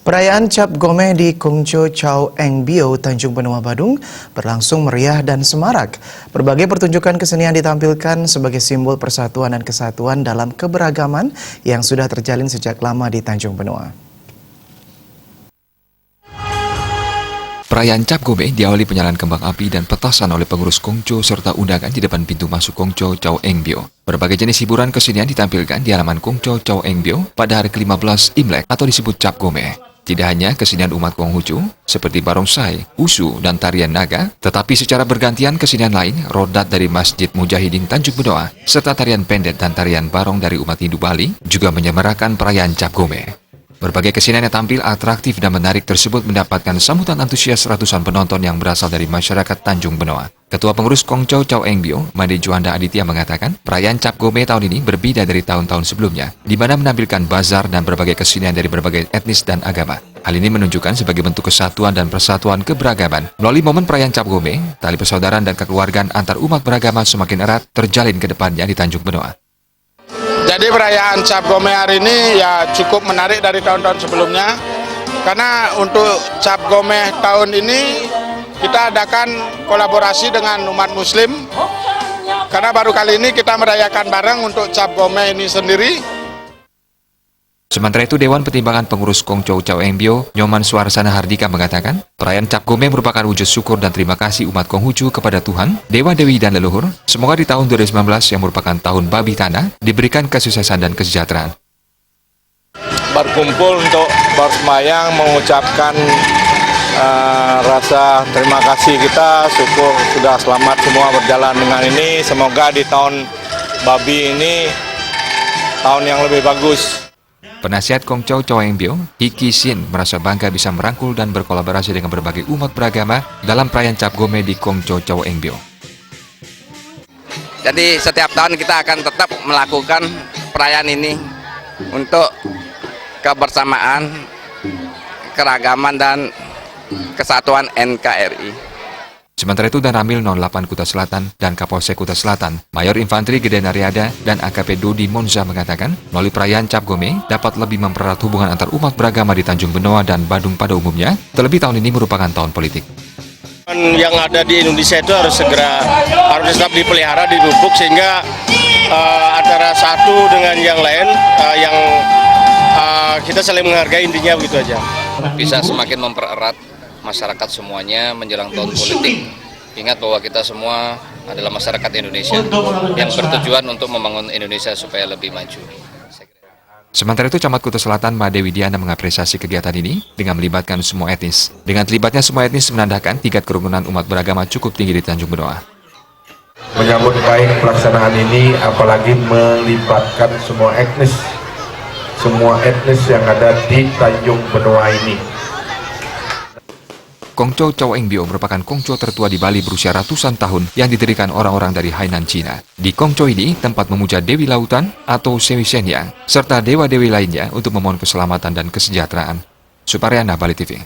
Perayaan Cap Gomeh di Kongco Chow Eng Bio, Tanjung Benoa, Badung berlangsung meriah dan semarak. Berbagai pertunjukan kesenian ditampilkan sebagai simbol persatuan dan kesatuan dalam keberagaman yang sudah terjalin sejak lama di Tanjung Benoa. Perayaan Cap Gomeh diawali penyalaan kembang api dan petasan oleh pengurus Kongco serta undangan di depan pintu masuk Kongco Chow Eng Bio. Berbagai jenis hiburan kesenian ditampilkan di halaman Kongco Chow Eng Bio pada hari ke-15 Imlek atau disebut Cap Gomeh. Tidak hanya kesenian umat Konghucu seperti barongsai, usu, dan tarian naga, tetapi secara bergantian kesenian lain, rodat dari Masjid Mujahidin Tanjung Benoa, serta tarian pendet dan tarian barong dari umat Hindu Bali juga menyemarakan perayaan Cap Gomeh. Berbagai kesenian yang tampil atraktif dan menarik tersebut mendapatkan sambutan antusias ratusan penonton yang berasal dari masyarakat Tanjung Benoa. Ketua pengurus Kongco Chow Eng Bio, Made Juanda Aditya mengatakan, perayaan Cap Gomeh tahun ini berbeda dari tahun-tahun sebelumnya, di mana menampilkan bazar dan berbagai kesenian dari berbagai etnis dan agama. Hal ini menunjukkan sebagai bentuk kesatuan dan persatuan keberagaman. Melalui momen perayaan Cap Gomeh, tali persaudaraan dan kekeluargaan antar umat beragama semakin erat terjalin ke depannya di Tanjung Benoa. Jadi perayaan Cap Gomeh hari ini ya cukup menarik dari tahun-tahun sebelumnya, karena untuk Cap Gomeh tahun ini kita adakan kolaborasi dengan umat muslim, karena baru kali ini kita merayakan bareng untuk Cap Gomeh ini sendiri. Sementara itu, Dewan Pertimbangan Pengurus Kongco Chow Eng Bio, Nyoman Suarsana Hardika mengatakan, perayaan Cap Gomeh merupakan wujud syukur dan terima kasih umat Konghucu kepada Tuhan, Dewa Dewi dan leluhur. Semoga di tahun 2019 yang merupakan tahun babi tanah, diberikan kesuksesan dan kesejahteraan. Berkumpul untuk bersemayang mengucapkan rasa terima kasih kita, syukur sudah selamat semua berjalan dengan ini. Semoga di tahun babi ini tahun yang lebih bagus. Penasihat Kongco Chow Eng Bio, Hiki Sin, merasa bangga bisa merangkul dan berkolaborasi dengan berbagai umat beragama dalam perayaan Cap Gomeh di Kongco Chow Eng Bio. Jadi setiap tahun kita akan tetap melakukan perayaan ini untuk kebersamaan, keragaman, dan kesatuan NKRI. Sementara itu, Danramil 08 Kuta Selatan dan Kapolsek Kuta Selatan, Mayor Infantri Gede Naryada dan AKP Dodi Monza mengatakan, melalui perayaan Cap Gomeh dapat lebih mempererat hubungan antar umat beragama di Tanjung Benoa dan Badung pada umumnya, terlebih tahun ini merupakan tahun politik. Yang ada di Indonesia itu harus tetap dipelihara, dipupuk, sehingga antara satu dengan yang lain yang kita saling menghargai, intinya begitu aja. Bisa semakin mempererat masyarakat semuanya menjelang tahun politik. Ingat bahwa kita semua adalah masyarakat Indonesia yang bertujuan untuk membangun Indonesia supaya lebih maju. Sementara itu, Camat Kuta Selatan Made Widiana mengapresiasi kegiatan ini dengan melibatkan semua etnis. Dengan terlibatnya semua etnis menandakan tingkat kerukunan umat beragama cukup tinggi di Tanjung Benoa. Menyambut baik pelaksanaan ini, apalagi melibatkan semua etnis yang ada di Tanjung Benoa ini. Kongco Chow Eng Bio merupakan kongco tertua di Bali berusia ratusan tahun yang didirikan orang-orang dari Hainan, Cina. Di kongco ini, tempat memuja Dewi Lautan atau Sewi Senyang, serta dewa-dewi lainnya untuk memohon keselamatan dan kesejahteraan. Suparyana, Bali TV.